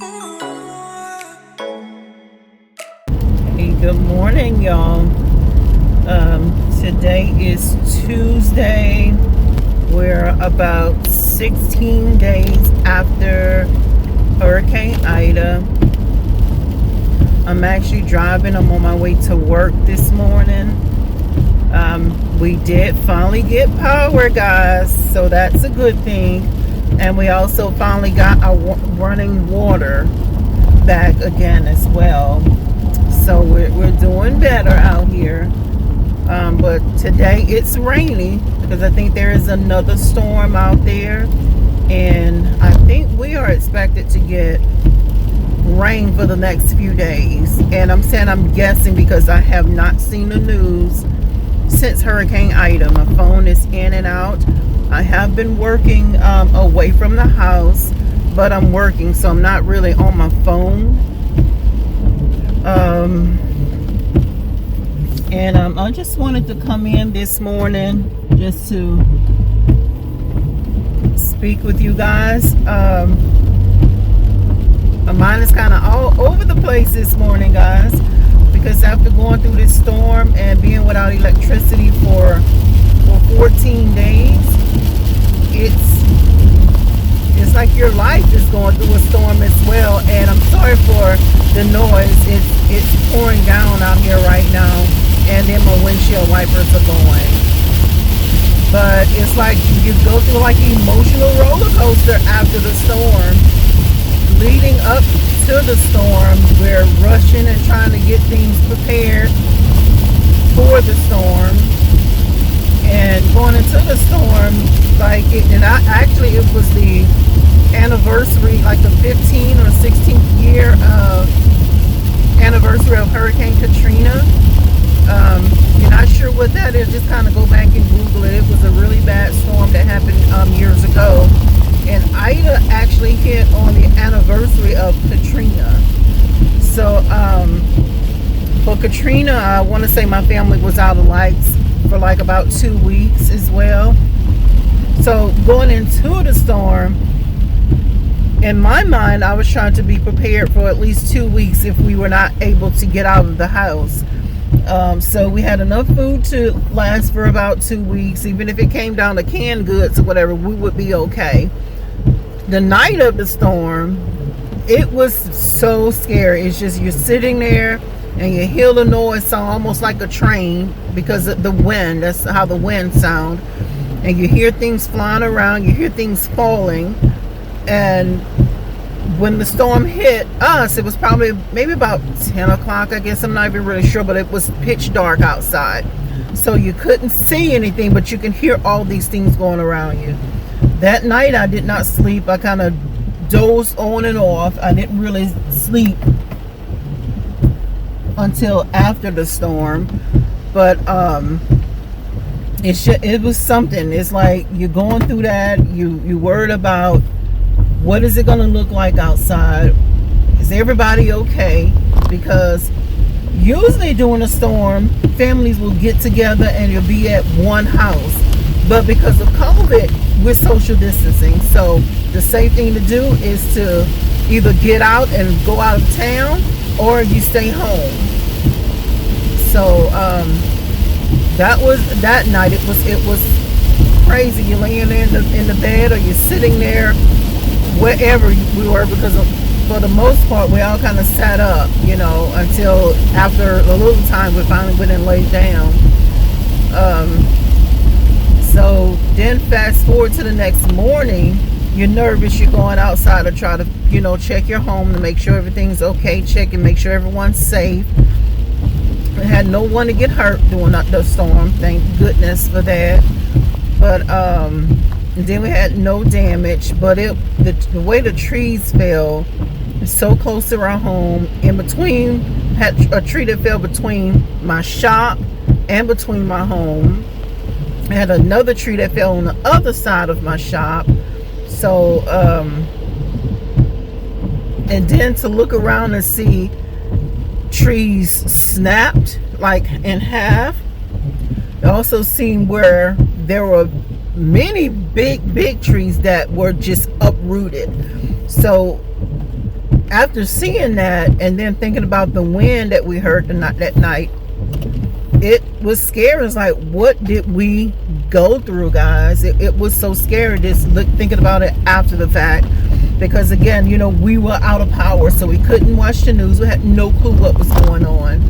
Hey, good morning, y'all. Today is Tuesday. We're about 16 days after Hurricane Ida. I'm actually driving. I'm on my way to work this morning. We did finally get power, guys, so that's a good thing. And we also finally got our running water back again as well. So we're doing better out here. But today it's rainy because I think there is another storm out there. And I think we are expected to get rain for the next few days. And I'm saying I'm guessing because I have not seen the news since Hurricane Ida. My phone is in and out. I have been working away from the house, but I'm working, so I'm not really on my phone. And I just wanted to come in this morning just to speak with you guys. My mind is kind of all over the place this morning, guys, because after going through this storm and being without electricity for 14 days, it's like your life is going through a storm as well. And I'm sorry for the noise. It's pouring down out here right now, and then my windshield wipers are going. But it's like you go through like an emotional roller coaster after the storm. Leading up to the storm, we're rushing and trying to get things prepared for the storm. And going into the storm, it was the anniversary, like the 15th or 16th year of anniversary of Hurricane Katrina. You're not sure what that is, just kind of go back and Google it. It was a really bad storm that happened years ago. And Ida actually hit on the anniversary of Katrina. So for Katrina, I want to say my family was out of lights for like about 2 weeks as well. So going into the storm, in my mind, I was trying to be prepared for at least 2 weeks if we were not able to get out of the house. So we had enough food to last for about 2 weeks. Even if it came down to canned goods or whatever, we would be okay. The night of the storm, it was so scary. It's just you're sitting there and you hear the noise sound almost like a train because of the wind. That's how the wind sound. And you hear things flying around, you hear things falling. And when the storm hit us, it was probably maybe about 10 o'clock, I guess. I'm not even really sure, but it was pitch dark outside. So you couldn't see anything, but you can hear all these things going around you. That night I did not sleep. I kind of dozed on and off. I didn't really sleep until after the storm. But it was something. It's like you're going through that. You worried about what is it going to look like outside. Is everybody okay? Because usually during a storm, families will get together and you'll be at one house. But because of COVID, we're social distancing. So the safe thing to do is to either get out and go out of town, or you stay home. So that night. It was crazy. You're laying in the bed, or you're sitting there, wherever we were, because for the most part we all kind of sat up, until after a little time we finally went and laid down. So then fast forward to the next morning, you're nervous, you're going outside to try to, check your home to make sure everything's okay, check and make sure everyone's safe. I had no one to get hurt during the storm, thank goodness for that. But then we had no damage, but the way the trees fell, so close to our home, in between, had a tree that fell between my shop and between my home. I had another tree that fell on the other side of my shop. So and then to look around and see trees snapped like in half. I also seen where there were many big trees that were just uprooted. So after seeing that and then thinking about the wind that we heard that night, it was scary. It's like, what did we go through, guys? It was so scary just thinking about it after the fact, because again, we were out of power, so we couldn't watch the news. We had no clue what was going on.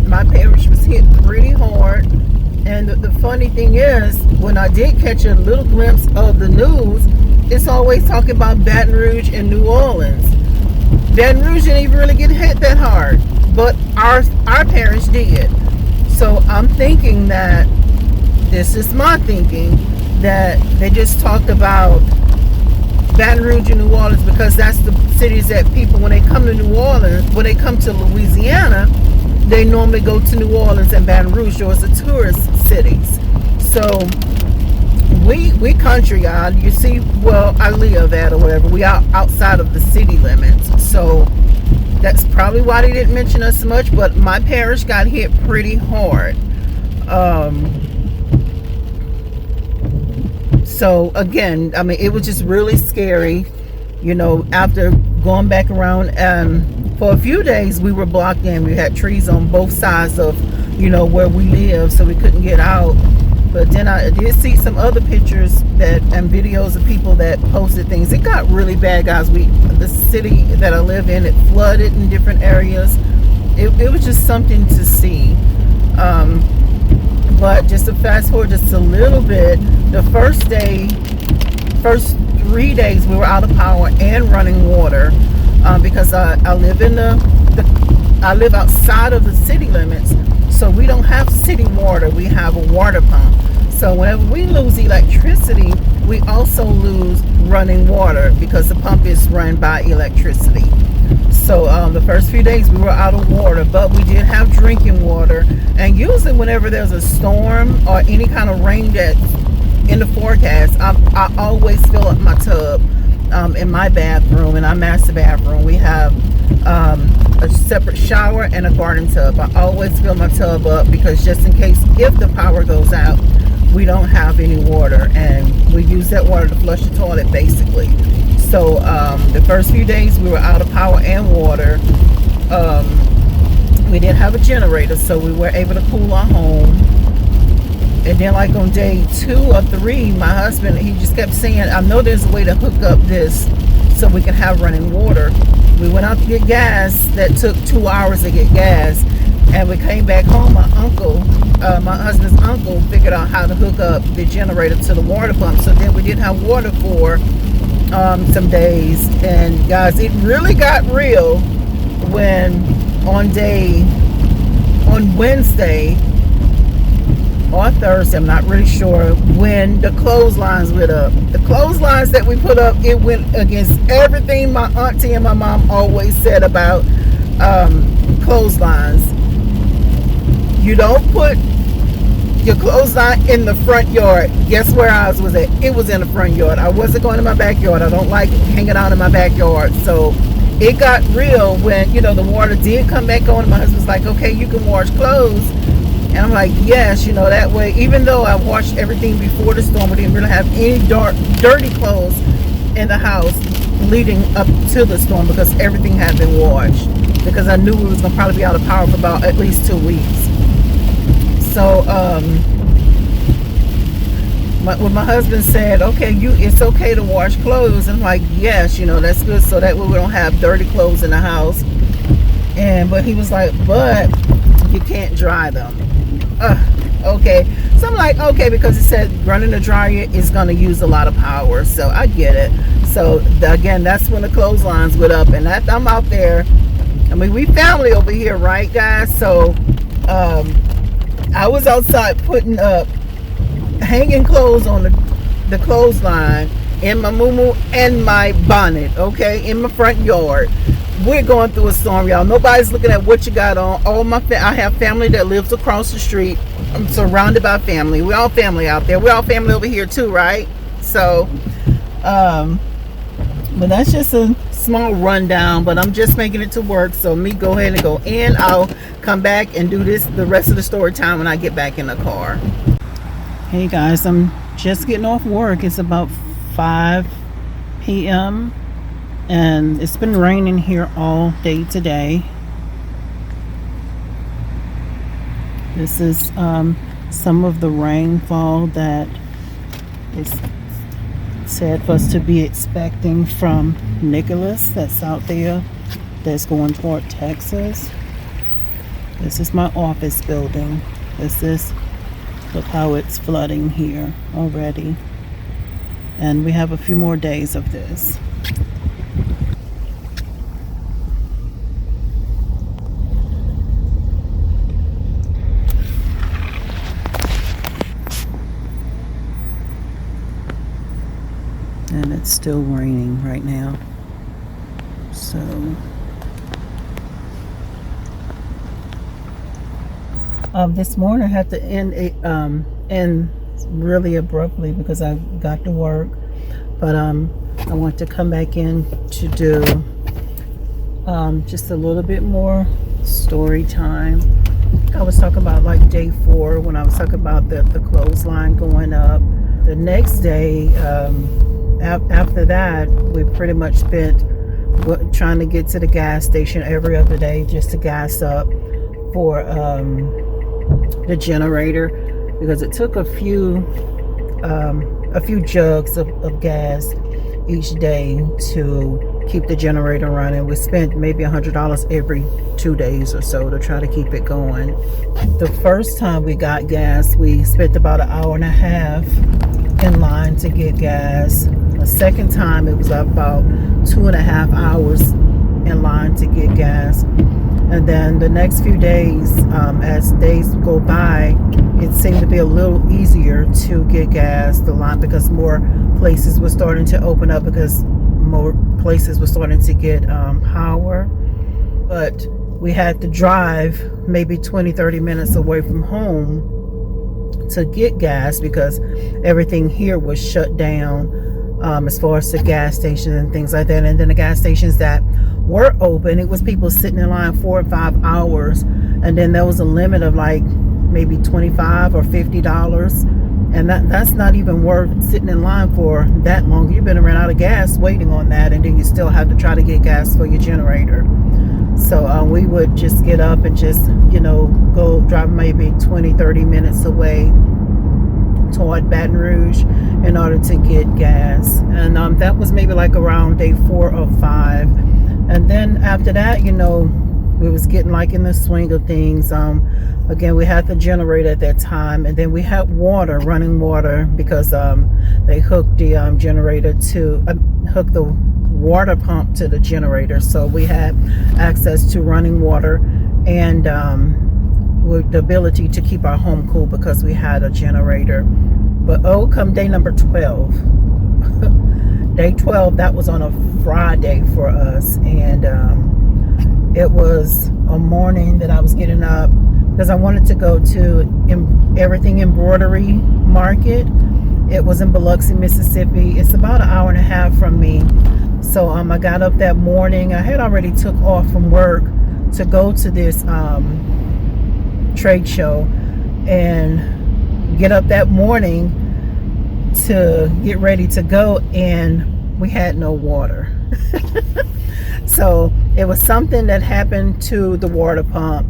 My parish was hit pretty hard, and the funny thing is, when I did catch a little glimpse of the news, it's always talking about Baton Rouge and New Orleans. Baton Rouge didn't even really get hit that hard, but our parish did. So I'm thinking that, this is my thinking, that they just talked about Baton Rouge and New Orleans because that's the cities that people, when they come to New Orleans, when they come to Louisiana, they normally go to New Orleans and Baton Rouge. Those are tourist cities. So we country, y'all. You see, well, I live at or whatever. We are outside of the city limits. So that's probably why they didn't mention us much. But my parish got hit pretty hard. So again, I mean, it was just really scary. After going back around, for a few days we were blocked in. We had trees on both sides of, where we live, so we couldn't get out. But then I did see some other pictures and videos of people that posted things. It got really bad, guys. The city that I live in, it flooded in different areas. It was just something to see. But just to fast forward just a little bit, the first 3 days we were out of power and running water, because I live I live outside of the city limits, so we don't have city water. We have a water pump. So whenever we lose electricity, we also lose running water because the pump is run by electricity. So the first few days we were out of water, but we did have drinking water. And usually whenever there's a storm or any kind of rain that's in the forecast, I always fill up my tub in my bathroom, in our master bathroom. We have a separate shower and a garden tub. I always fill my tub up because just in case if the power goes out, we don't have any water, and we use that water to flush the toilet basically. So the first few days we were out of power and water. We didn't have a generator, so we were able to cool our home. And then like on day 2 or 3, my husband, he just kept saying, I know there's a way to hook up this so we can have running water. We went out to get gas. That took 2 hours to get gas. And we came back home. My husband's uncle figured out how to hook up the generator to the water pump. So then we didn't have water for some days. And guys, it really got real when on Wednesday or Thursday, I'm not really sure, when the clotheslines went up. The clotheslines that we put up, it went against everything my auntie and my mom always said about clotheslines. You don't put your clothesline in the front yard. Guess where ours was at? It was in the front yard. I wasn't going to my backyard. I don't like hanging out in my backyard. So it got real when, the water did come back on. My husband's like, okay, you can wash clothes. And I'm like, yes, that way, even though I washed everything before the storm, we didn't really have any dirty clothes in the house leading up to the storm because everything had been washed. Because I knew we was going to probably be out of power for about at least 2 weeks. So, when my husband said, okay, it's okay to wash clothes, I'm like, yes, that's good, so that way we don't have dirty clothes in the house. But he was like, but you can't dry them. Okay. So I'm like, okay, because it said running the dryer is going to use a lot of power, so I get it. So again, that's when the clotheslines went up, and I'm out there. I mean, we family over here, right, guys? So I was outside putting up hanging clothes on the clothesline in my muumuu and my bonnet, okay, in my front yard. We're going through a storm, y'all. Nobody's looking at what you got on. I have family that lives across the street. I'm surrounded by family. We're all family out there. We're all family over here too, right? So, but that's just a small rundown, but I'm just making it to work. So me go ahead and go in. I'll come back and do the rest of the story time when I get back in the car. Hey guys, I'm just getting off work. It's about 5 p.m. And it's been raining here all day today. This is some of the rainfall that is said for us to be expecting from Nicholas that's out there, that's going toward Texas. This is my office building. Look how it's flooding here already. And we have a few more days of this. And it's still raining right now. So this morning I had to end really abruptly because I got to work, but I want to come back in to do just a little bit more story time. I was talking about like day 4 when I was talking about the clothesline going up. The next day, after that, we pretty much spent trying to get to the gas station every other day just to gas up for the generator, because it took a few jugs of gas each day to keep the generator running. We spent maybe $100 every 2 days or so to try to keep it going. The first time we got gas, we spent about an hour and a half in line to get gas. The second time, it was about 2.5 hours in line to get gas. And then the next few days, as days go by, it seemed to be a little easier to get gas, the line, because more places were starting to open up, because more places were starting to get power. But we had to drive maybe 20-30 minutes away from home to get gas because everything here was shut down, as far as the gas stations and things like that. And then the gas stations that were open, it was people sitting in line 4 or 5 hours, and then there was a limit of like maybe $25 or $50, and that's not even worth sitting in line for that long. You've been around out of gas waiting on that, and then you still have to try to get gas for your generator. So we would just get up and just, go drive maybe 20-30 minutes away toward Baton Rouge in order to get gas. And that was maybe like around day 4 or 5. And then after that, we was getting like in the swing of things. Again, we had the generator at that time, and then we had water, running water, because they hooked the generator to hook the water pump to the generator, so we had access to running water and with the ability to keep our home cool because we had a generator. But come day number 12, day 12, that was on a Friday for us, and it was a morning that I was getting up because I wanted to go to Everything Embroidery Market. It was in Biloxi, Mississippi. It's about an hour and a half from me. So I got up that morning. I had already took off from work to go to this trade show, and get up that morning to get ready to go, and we had no water. So it was something that happened to the water pump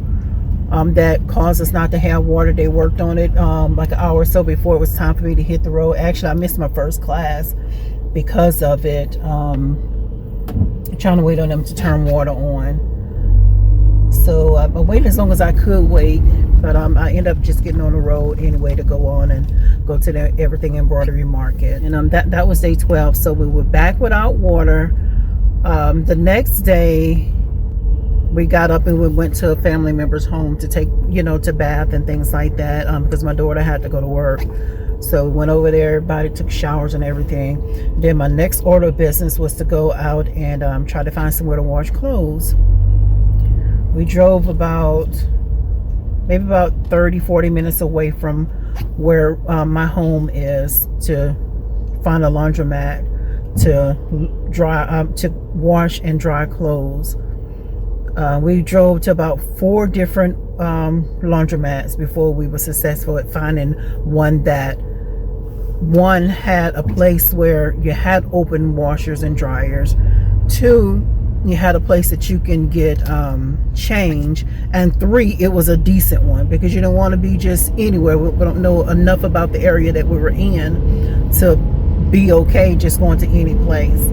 that caused us not to have water. They worked on it like an hour or so before it was time for me to hit the road. Actually, I missed my first class because of it, trying to wait on them to turn water on. So I waited as long as I could wait, but I ended up just getting on the road anyway to go on and go to the Everything Embroidery Market. And that was day 12. So we were back without water. The next day, we got up and we went to a family member's home to take, to bath and things like that, because my daughter had to go to work. So we went over there, everybody took showers and everything. Then my next order of business was to go out and try to find somewhere to wash clothes. We drove maybe about 30-40 minutes away from where my home is to find a laundromat to wash and dry clothes. We drove to about 4 different laundromats before we were successful at finding one that one, had a place where you had open washers and dryers. Two, you had a place that you can get change. And three, it was a decent one, because you don't want to be just anywhere. We don't know enough about the area that we were in to be okay just going to any place.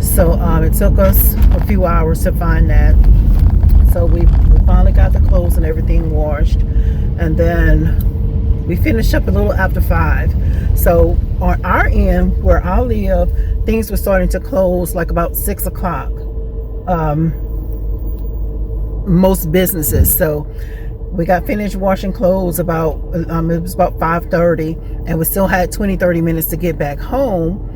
So it took us a few hours to find that. So we finally got the clothes and everything washed, and then we finished up a little after 5. So on our end, where I live, things were starting to close like about 6 o'clock. Most businesses. So we got finished washing clothes about it was about 5:30, and we still had 20-30 minutes to get back home.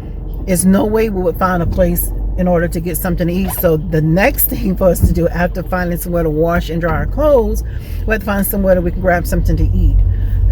There's no way we would find a place in order to get something to eat. So the next thing for us to do, after finding somewhere to wash and dry our clothes, we had to find somewhere that we can grab something to eat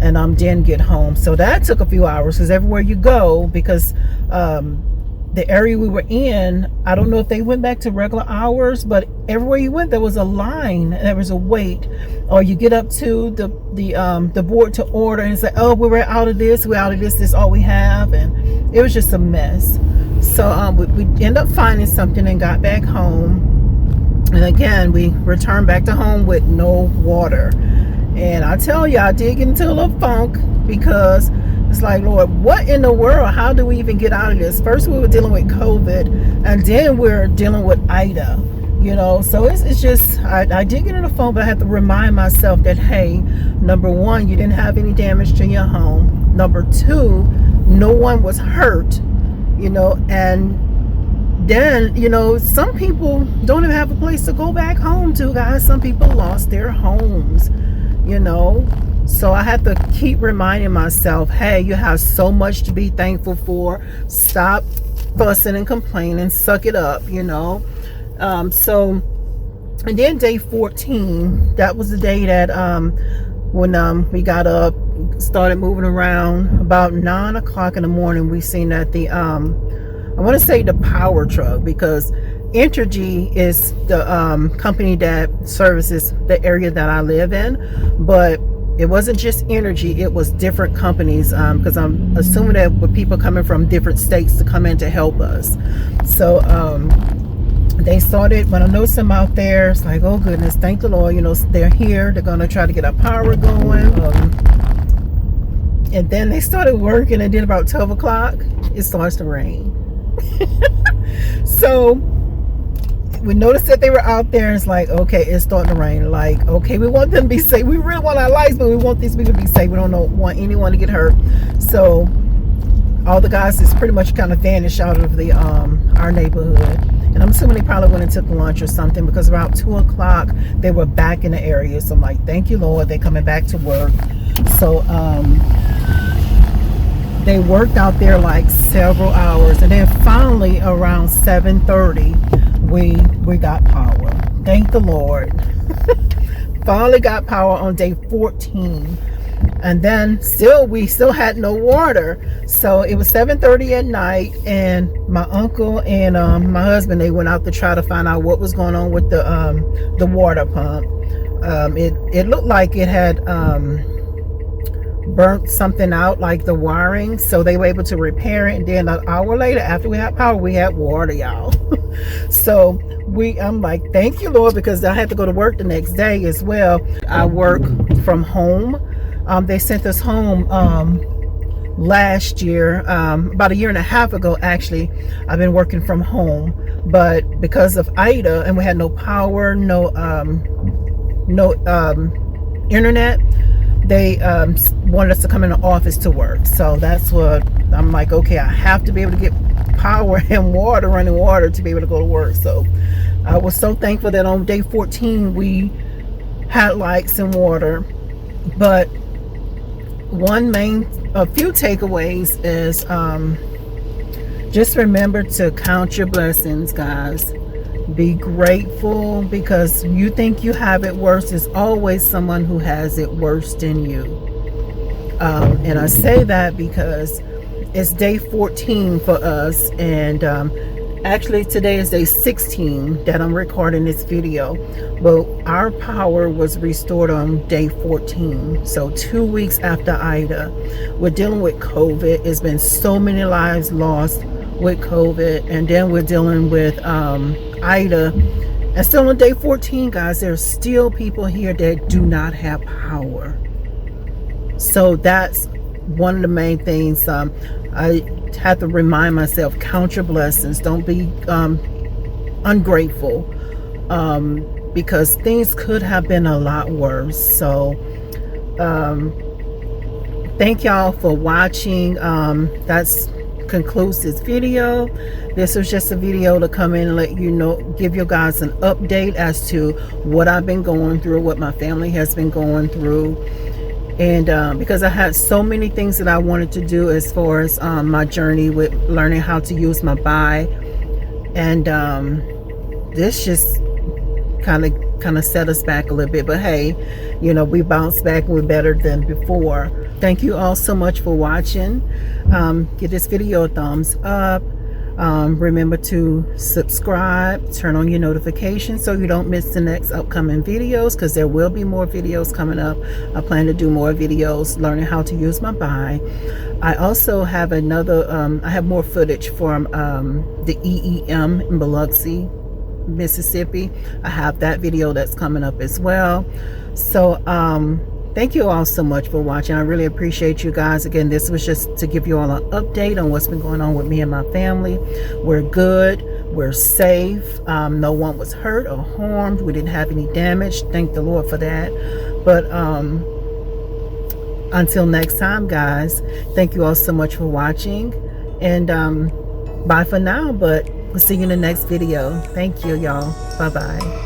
and then get home. So that took a few hours, because everywhere you go, because the area we were in, I don't know if they went back to regular hours, but everywhere you went, there was a line, there was a wait, or you get up to the board to order and say, oh, we're out of this, this is all we have, and it was just a mess. So we ended up finding something and got back home, and again we returned back to home with no water. And I tell you, I did get into a little funk, because it's like, Lord, what in the world? How do we even get out of this? First we were dealing with COVID, and then we're dealing with Ida, so it's just, I did get in the phone, but I had to remind myself that, hey, number one, you didn't have any damage to your home. Number two, no one was hurt, and then, some people don't even have a place to go back home to, guys. Some people lost their homes, So I have to keep reminding myself, hey, you have so much to be thankful for. Stop fussing and complaining. Suck it up, So, and then day 14, that was the day that when we got up, started moving around. About 9 o'clock in the morning, we seen that the I want to say the power truck, because Entergy is the company that services the area that I live in, but it wasn't just energy, it was different companies, because I'm assuming that with people coming from different states to come in to help us. So they started, when I noticed them out there, it's like, oh goodness, thank the Lord, they're here, they're going to try to get our power going. And then they started working, and then about 12 o'clock, it starts to rain. So we noticed that they were out there, and it's like, okay, it's starting to rain. Like, okay, we want them to be safe. We really want our lives, but we want these people to be safe. We don't want anyone to get hurt. So all the guys just pretty much kind of vanished out of the our neighborhood. And I'm assuming they probably went and took lunch or something, because about 2 o'clock they were back in the area. So I'm like, thank you, Lord, they're coming back to work. So they worked out there like several hours, and then finally around 7:30 we got power. Thank the Lord. Finally got power on day 14. And then we still had no water. So it was 7:30 at night, and my uncle and my husband, they went out to try to find out what was going on with the water pump. It looked like it had burnt something out, like the wiring, so they were able to repair it. And then an hour later, after we had power, we had water, y'all. So I'm like, thank you, Lord, because I had to go to work the next day as well. I work from home. They sent us home last year, about 1.5 years ago actually. I've been working from home, but because of Ida, and we had no power, no internet, they wanted us to come in the office to work. So that's what I'm like, okay, I have to be able to get power and water, running water, to be able to go to work. So I was so thankful that on day 14 we had lights and water. But a few takeaways is just remember to count your blessings, guys. Be grateful, because you think you have it worse. There's always someone who has it worse than you. And I say that because it's day 14 for us, and Actually, today is day 16 that I'm recording this video, but our power was restored on day 14. So 2 weeks after Ida. We're dealing with COVID. It's been so many lives lost with COVID, and then we're dealing with Ida. And still on day 14, guys, there's still people here that do not have power. So that's one of the main things. I have to remind myself, count your blessings. Don't be ungrateful, because things could have been a lot worse. So thank y'all for watching. That's concludes this video. This was just a video to come in and let you know, give you guys an update as to what I've been going through, what my family has been going through. And because I had so many things that I wanted to do as far as my journey with learning how to use my buy, and this just kind of set us back a little bit. But hey, you know, we bounced back and we're better than before. Thank you all so much for watching. Give this video a thumbs up. Remember to subscribe, turn on your notifications so you don't miss the next upcoming videos, because there will be more videos coming up. I plan to do more videos learning how to use my buy. I also have another, I have more footage from the EEM in Biloxi, Mississippi. I have that video that's coming up as well. So thank you all so much for watching. I really appreciate you guys. Again, this was just to give you all an update on what's been going on with me and my family. We're good. We're safe. No one was hurt or harmed. We didn't have any damage. Thank the Lord for that. But until next time, guys, thank you all so much for watching. And bye for now, but we'll see you in the next video. Thank you, y'all. Bye-bye.